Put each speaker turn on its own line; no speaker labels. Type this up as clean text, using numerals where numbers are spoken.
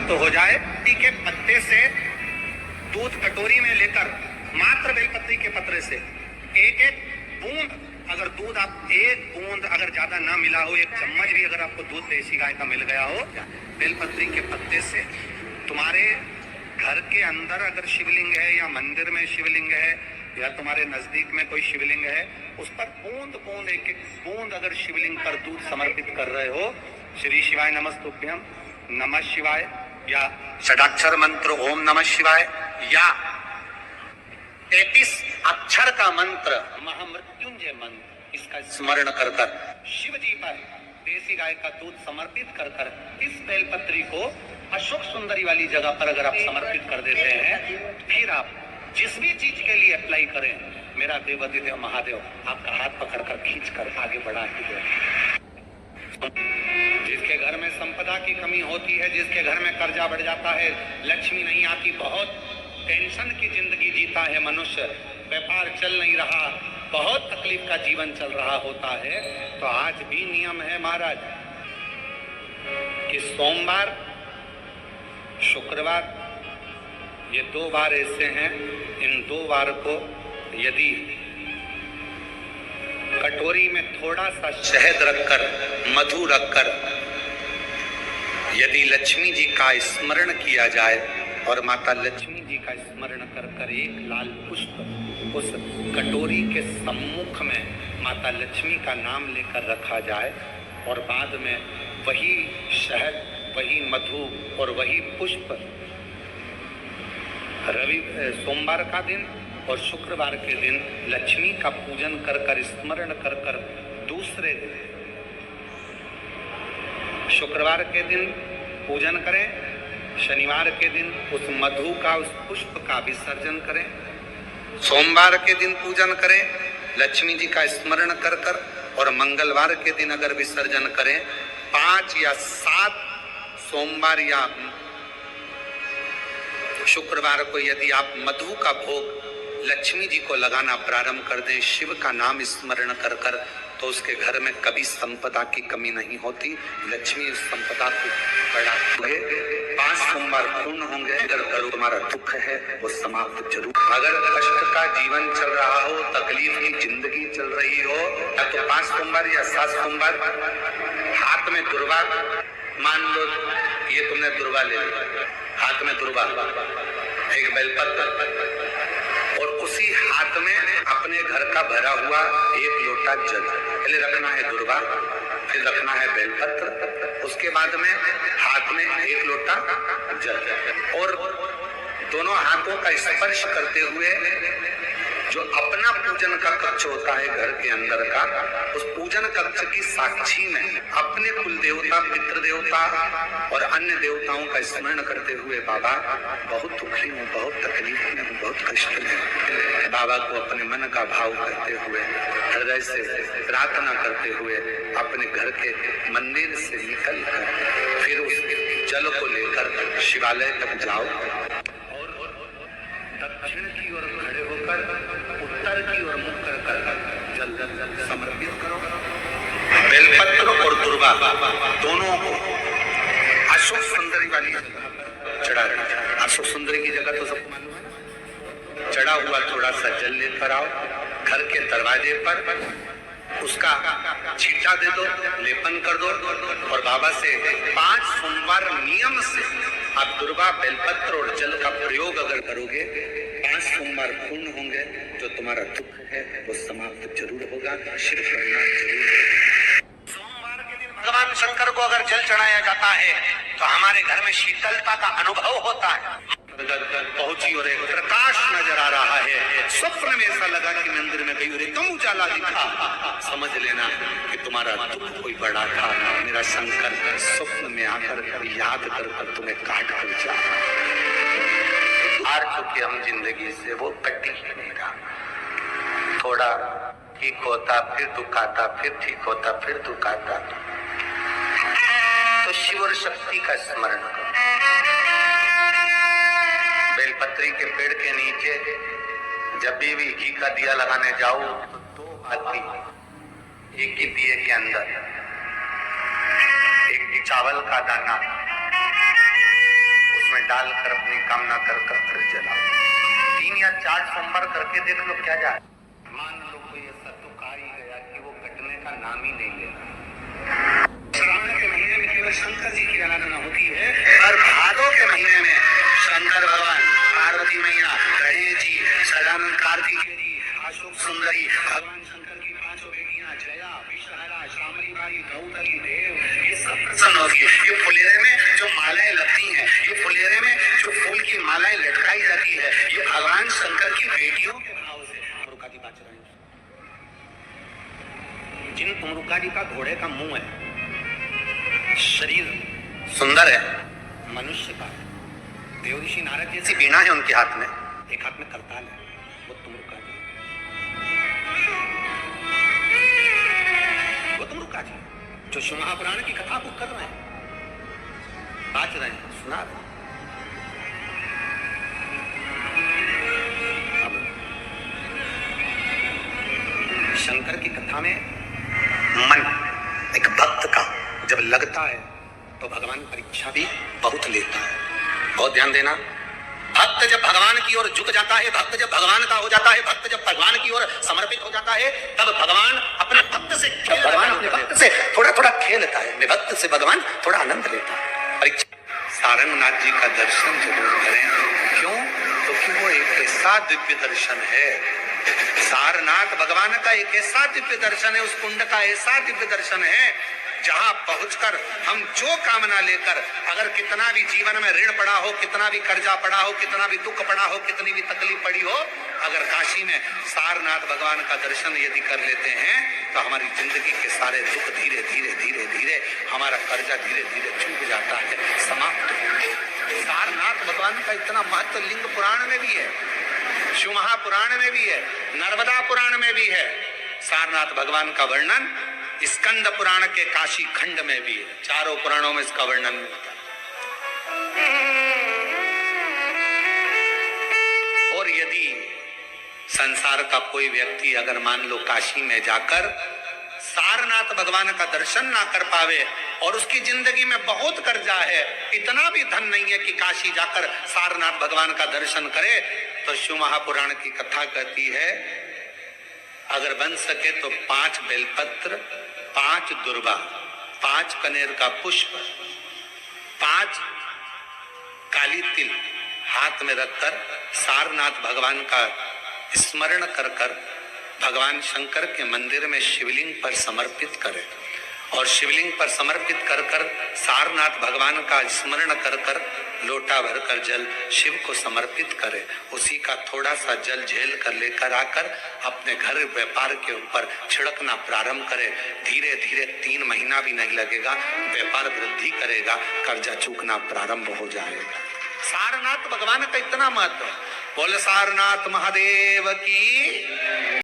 समाप्त हो जाए। के पत्ते से दूध कटोरी में लेकर मात्र बेलपत्री के पत्रे से एक एक बूंद, अगर दूध आप एक बूंद अगर ज्यादा ना मिला हो, एक चम्मच भी अगर आपको दूध देसी गाय का मिल गया हो, बेलपत्री के पत्ते से तुम्हारे घर के अंदर अगर शिवलिंग है या मंदिर में शिवलिंग है या तुम्हारे नजदीक में कोई शिवलिंग है, उस पर बूंद बूंद एक एक बूंद अगर शिवलिंग पर दूध समर्पित कर रहे हो, श्री शिवाय नमस्तुभ्यम, नमः शिवाय या षडाक्षर मंत्र ओम नमः शिवाय या 33 अक्षर का मंत्र महामृत्युंजय मंत्र, इसका स्मरण कर कर शिव जी पर देसी गाय का दूध समर्पित कर कर इस बेलपत्री को अशोक सुंदरी वाली जगह पर अगर आप समर्पित कर देते हैं, फिर आप जिस भी चीज के लिए अप्लाई करें, मेरा देवाधिदेव महादेव आपका हाथ पकड़कर खींच कर आगे बढ़ा ही दे। जिसके घर में संपदा की कमी होती है, जिसके घर में कर्जा बढ़ जाता है, लक्ष्मी नहीं आती, बहुत टेंशन की जिंदगी जीता है मनुष्य, व्यापार चल नहीं रहा, बहुत तकलीफ का जीवन चल रहा होता है, तो आज भी नियम है महाराज कि सोमवार शुक्रवार ये 2 बार ऐसे हैं, इन 2 बार को यदि कटोरी में थोड़ा सा शहद रखकर, मधु रखकर यदि लक्ष्मी जी का स्मरण किया जाए और माता लक्ष्मी जी का स्मरण कर कर एक लाल पुष्प उस कटोरी के सम्मुख में माता लक्ष्मी का नाम लेकर रखा जाए और बाद में वही शहद, वही मधु और वही पुष्प सोमवार का दिन और शुक्रवार के दिन लक्ष्मी का पूजन कर कर, स्मरण कर कर, दूसरे दिन शुक्रवार के दिन पूजन करें, शनिवार के दिन उस मधु का, उस पुष्प का विसर्जन करें, सोमवार के दिन पूजन करें लक्ष्मी जी का स्मरण कर कर, और मंगलवार के दिन अगर विसर्जन करें, 5 या 7 सोमवार या शुक्रवार को यदि आप मधु का भोग लक्ष्मी जी को लगाना प्रारंभ कर दें, शिव का नाम स्मरण कर कर, तो उसके घर में कभी संपदा की कमी नहीं होती, लक्ष्मी उस संपदा को बढ़ाती है। 5 सोमवार पूर्ण होंगे, अगर तुम्हारा दुख है वो समाप्त जरूर। अगर कष्ट का जीवन चल रहा हो, तकलीफ की जिंदगी चल रही हो, या तो 5 सोमवार या 7 सोमवार हाथ में दुर्वा, मान लो ये तुमने दुर्वा ले लिया, हाथ में दुर्वा, एक बेलपत्र, और उसी हाथ में अपने घर का भरा हुआ 1 लोटा जल, पहले रखना है दुर्वा, फिर रखना है बेलपत्र, उसके बाद में हाथ में 1 लोटा जल, और दोनों हाथों का स्पर्श करते हुए जो अपना पूजन का कक्ष होता है घर के अंदर का, उस पूजन कक्ष की साक्षी में अपने कुल देवता, पितृ देवता और अन्य देवताओं का स्मरण करते हुए, बाबा बहुत दुखी हूँ, बहुत तकलीफ में हूँ, बहुत कष्ट में, बाबा को अपने मन का भाव करते हुए, हृदय से प्रार्थना करते हुए अपने घर के मंदिर से निकल कर फिर उस जल को लेकर शिवालय तक जाओ और दक्षिण की ओर खड़े होकर उत्तर की ओर मुख कर जल समर्पित करो। बेलपत्र और दुर्वा दोनों को अशोक सुंदरी वाली चढ़ा रखा। अशोक सुंदरी की जगह तो सबको मालूम है। चढ़ा हुआ थोड़ा सा जल लेकर आओ, घर के दरवाजे पर उसका छींटा दे दो, लेपन कर दो, और बाबा से 5 सोमवार नियम से आप दुर्वा, बेलपत्र और जल का प्रयोग अगर करोगे, 5 सोमवार पूर्ण होंगे, जो तुम्हारा दुख है वो समाप्त जरूर होगा, शिव करना जरूर है। सोमवार के दिन भगवान शंकर को अगर जल चढ़ाया जाता है तो हमारे घर में शीतलता का अनुभव होता है। पहुंची और एक प्रकाश नजर आ रहा है, स्वप्न में ऐसा लगा कि मंदिर में गई और एकदम उजाला दिखा, समझ लेना कि तुम्हारा दुख कोई बड़ा था, मेरा शंकर स्वप्न में आकर याद कर तुम्हें काट कर जा। हार चुके हम जिंदगी से, वो कटी नहीं रहा, थोड़ा ठीक होता फिर दुख आता, फिर ठीक होता फिर दुख आता, तो शिव और शक्ति का स्मरण करो। बेलपत्री के पेड़ के नीचे जब भी घी का दिया लगाने जाओ तो 2 बाती एक ही दिए के अंदर, एक चावल का दाना डालकर अपनी कामना कर कर फिर जलाओ। 3 या 4 सोमवार करके देख लो क्या जाए। मान लो कोई ऐसा दुख आ ही गया कि वो कटने का नाम ही नहीं लेगा। श्रावण के महीने में केवल शंकर जी की आराधना होती है और भादों के महीने में शंकर भगवान, पार्वती मैया, गणेश जी, सदानंद कार्तिकेय जी, अशोक सुंदरी, भगवान शंकर की 5 बेटियां जया, विषहरा, शामली बाई, गौतरी, देव, ये सब प्रसन्न होती है। ये फुलेरे में जो मालाएं लगती हैं, ये फुलेरे में जो फूल की मालाएं लटकाई जाती है, ये भगवान शंकर की बेटियों के भाव से तुमरुकादि बाच रहे हैं। जिन तुमरुकादि का घोड़े का मुंह है, शरीर सुंदर है, मनुष्य का है, देवऋषि नारद जैसी वीणा है उनके हाथ में, एक हाथ में करताल है, वो तुमरुकादि, वो तुमरुकादि जो शिव महापुराण की कथा को कर रहे हैं, बाच रहे हैं, सुना रहे हैं। अब शंकर की कथा में मन एक भक्त का जब लगता है तो भगवान परीक्षा भी बहुत लेता है। बहुत ध्यान देना, भक्त जब भगवान की ओर झुक जाता है, भक्त जब भगवान का हो जाता है, भक्त जब भगवान की ओर समर्पित हो जाता है, तब भगवान अपने भक्त से थोड़ा थोड़ा खेलता है। भक्त से भगवान थोड़ा आनंद लेता है। परीक्षा सारंगनाथ जी का दर्शन जरूर करें। क्यों? क्योंकि वो एक ऐसा दिव्य दर्शन है। सारनाथ भगवान का एक ऐसा दिव्य दर्शन है, उस कुंड का ऐसा दिव्य दर्शन है जहां पहुंचकर हम जो कामना लेकर, अगर कितना भी जीवन में ऋण पड़ा हो, कितना भी कर्जा पड़ा हो, कितना भी दुख पड़ा हो, कितनी भी तकलीफ पड़ी हो, अगर काशी में सारनाथ भगवान का दर्शन यदि कर लेते हैं तो हमारी जिंदगी के सारे दुख धीरे धीरे धीरे धीरे, हमारा कर्जा धीरे धीरे छूट जाता है, समाप्त हो। सारनाथ भगवान का इतना महत्व लिंग पुराण में भी है, शिव महापुराण में भी है, नर्मदा पुराण में भी है। सारनाथ भगवान का वर्णन स्कंद पुराण के काशी खंड में भी है। चारों पुराणों में इसका वर्णन मिलता है। और यदि संसार का कोई व्यक्ति अगर मान लो काशी में जाकर सारनाथ भगवान का दर्शन ना कर पावे और उसकी जिंदगी में बहुत कर्जा है, इतना भी धन नहीं है कि काशी जाकर सारनाथ भगवान का दर्शन करे, तो शिव महापुराण की कथा कहती है अगर बन सके तो 5 बेलपत्र, 5 दुर्वा, 5 कनेर का पुष्प, 5 काली तिल हाथ में रखकर सारनाथ भगवान का स्मरण कर कर भगवान शंकर के मंदिर में शिवलिंग पर समर्पित करे। और शिवलिंग पर समर्पित कर कर सारनाथ भगवान का स्मरण कर कर लोटा भरकर जल शिव को समर्पित करे। उसी का थोड़ा सा जल झेल कर लेकर आकर अपने घर व्यापार के ऊपर छिड़कना प्रारंभ करे। धीरे धीरे 3 महीना भी नहीं लगेगा, व्यापार वृद्धि करेगा, कर्जा चूकना प्रारंभ हो जाएगा। सारनाथ भगवान का इतना महत्व है। बोल सारनाथ महादेव की।